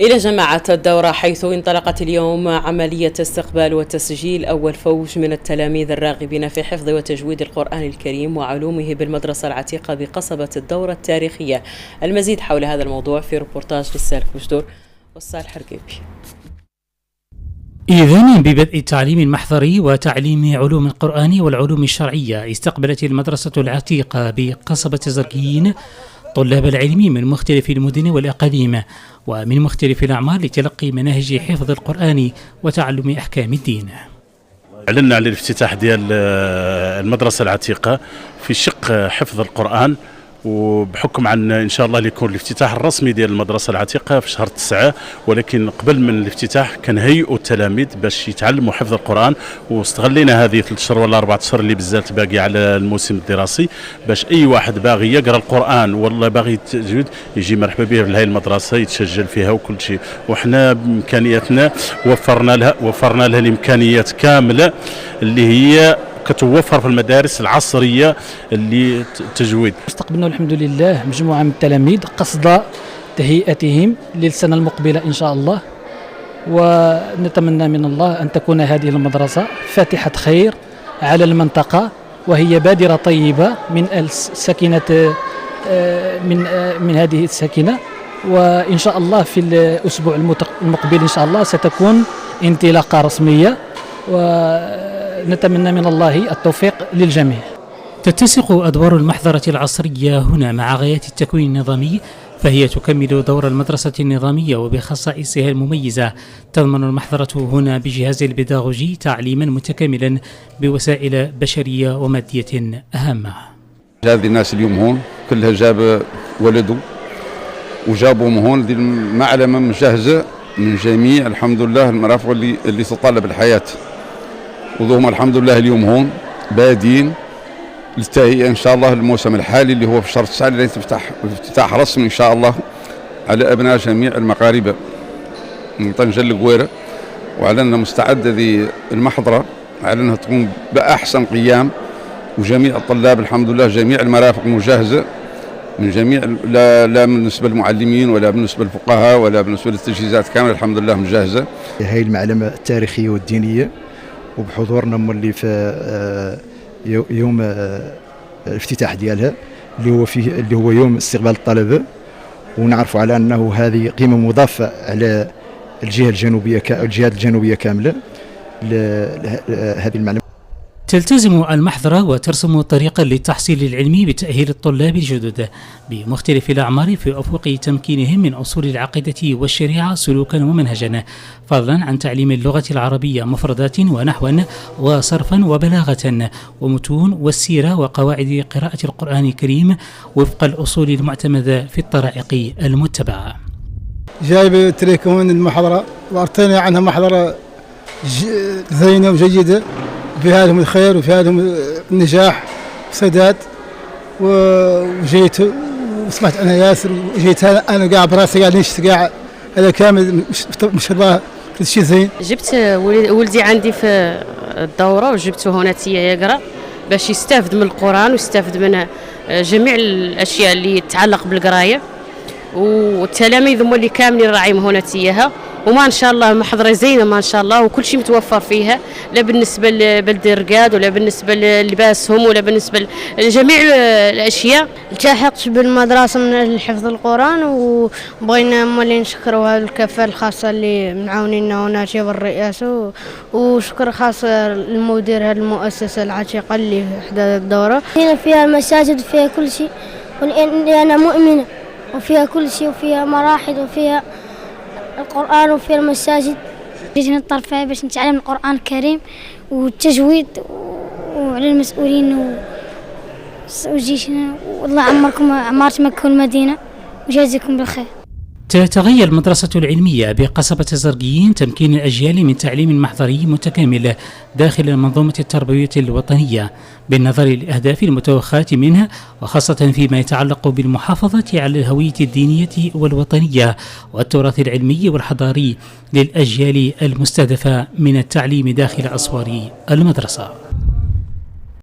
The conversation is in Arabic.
إلى جماعة الدورة، حيث انطلقت اليوم عملية استقبال وتسجيل أول فوج من التلاميذ الراغبين في حفظ وتجويد القرآن الكريم وعلومه بالمدرسة العتيقة بقصبة الدورة التاريخية. المزيد حول هذا الموضوع في روبورتاج للسالك بوجدور والصالح حرقيبي. إذن ببدء التعليم المحضري وتعليم علوم القرآن والعلوم الشرعية، استقبلت المدرسة العتيقة بقصبة الزرقيين طلاب العلم من مختلف المدن والأقاليم ومن مختلف الأعمار لتلقي مناهج حفظ القرآن وتعلم أحكام الدين. أعلنا على الافتتاح ديال المدرسة العتيقة في شق حفظ القرآن، وبحكم عن إن شاء الله يكون الافتتاح الرسمي ديال المدرسة العتيقة في شهر 9، ولكن قبل من الافتتاح كنهيئوا التلاميذ باش يتعلموا حفظ القرآن، واستغلينا هذه 3 شهور ولا 4 شهور اللي بزالت باقي على الموسم الدراسي باش أي واحد باغي يقرأ القرآن ولا باغي يتجويد يجي مرحبا به لهي المدرسة يتسجل فيها وكل شيء. وحنا بإمكانياتنا وفرنا لها الإمكانيات كاملة اللي هي كتوفر في المدارس العصرية اللي تجويد. استقبلنا الحمد لله مجموعة من التلاميذ قصد تهيئتهم للسنة المقبلة إن شاء الله، ونتمنى من الله أن تكون هذه المدرسة فاتحة خير على المنطقة، وهي بادرة طيبة من السكنة من هذه السكنة. وإن شاء الله في الأسبوع المقبل إن شاء الله ستكون انطلاقة رسمية، ونتمنى من الله التوفيق للجميع. تتسق أدوار المحضرة العصرية هنا مع غايات التكوين النظامي، فهي تكمل دور المدرسة النظامية وبخصائصها المميزة. تضمن المحضرة هنا بجهاز البيداغوجي تعليما متكاملا بوسائل بشرية ومادية هامة. هذه الناس اليوم هون كلها جاب ولده وجابهم هون دي المعلمة مجهزة من جميع الحمد لله المرافق اللي تتطلب الحياة، وذوهم الحمد لله اليوم هون بادين للتهيئة إن شاء الله الموسم الحالي اللي هو في شهر 9 اللي تفتح افتتاح رسمي إن شاء الله على أبناء جميع المقاربة من طنجة لقويرة. وعلى أنها مستعدة ذي المحضرة على أنها تقوم بأحسن قيام، وجميع الطلاب الحمد لله جميع المرافق مجهزة من جميع لا بالنسبة للمعلمين ولا بالنسبة للفقهاء ولا بالنسبة للتجهيزات كاملة الحمد لله مجهزة. هاي المعلمة التاريخية والدينية وبحضورنا مولي في يوم الافتتاح ديالها اللي هو يوم استقبال الطلبة، ونعرفوا على أنه هذه قيمة مضافة على الجهات الجنوبية كاملة لهذه المعلومات. تلتزم المحضرة وترسم طريقا للتحصيل العلمي بتأهيل الطلاب الجدد بمختلف الأعمار في أفق تمكينهم من أصول العقيدة والشريعة سلوكا ومنهجا، فضلا عن تعليم اللغة العربية مفردات ونحوا وصرفا وبلاغة ومتون والسيرة وقواعد قراءة القرآن الكريم وفق الأصول المعتمدة في الطرائق المتبعة. جايب تريكون المحضرة وأعطينا عنها محضرة زينة وجيدة فيها لهم الخير وفيها لهم النجاح وسداد. وجيت وسمعت أنا ياسر وجيت أنا قاعد براسي قاعد نشتي قاعد هذا كامل ما شاء الله كل شيء زين. جبت ولدي عندي في الدورة وجبته هنا يقرأ باش يستافد من القرآن ويستافد من جميع الأشياء اللي تتعلق بالقراية، والتلاميذ هم اللي كاملين راعيهم هنا تياها، وما إن شاء الله محضرة زينة ما إن شاء الله، وكل شيء متوفر فيها، لا بالنسبة لبلد الرقاد ولا بالنسبة للباسهم ولا بالنسبة لجميع الأشياء. التحقت بالمدرسة من حفظ القرآن، وبغينا مولي نشكروا هذه الكفاءة الخاصة اللي منعاونينا هنا والرئاسة، وشكر خاص للمدير هذه المؤسسة العتيقة اللي حدا الدورة. هنا فيها مساجد وفيها كل شيء، ولأني أنا مؤمنة وفيها كل شيء وفيها مراحل وفيها القرآن وفي المساجد. جينا الطرفة باش نتعلم القرآن الكريم والتجويد، وعلى المسؤولين وجيشنا، والله عمركم عمارة مكة والمدينة وجازيكم بالخير. تتغير المدرسة العلمية بقصبة الزرقيين تمكين الأجيال من تعليم محضري متكامل داخل المنظومة التربوية الوطنية بالنظر للأهداف المتوخاة منها، وخاصة فيما يتعلق بالمحافظة على الهوية الدينية والوطنية والتراث العلمي والحضاري للأجيال المستهدفة من التعليم داخل أسوار المدرسة.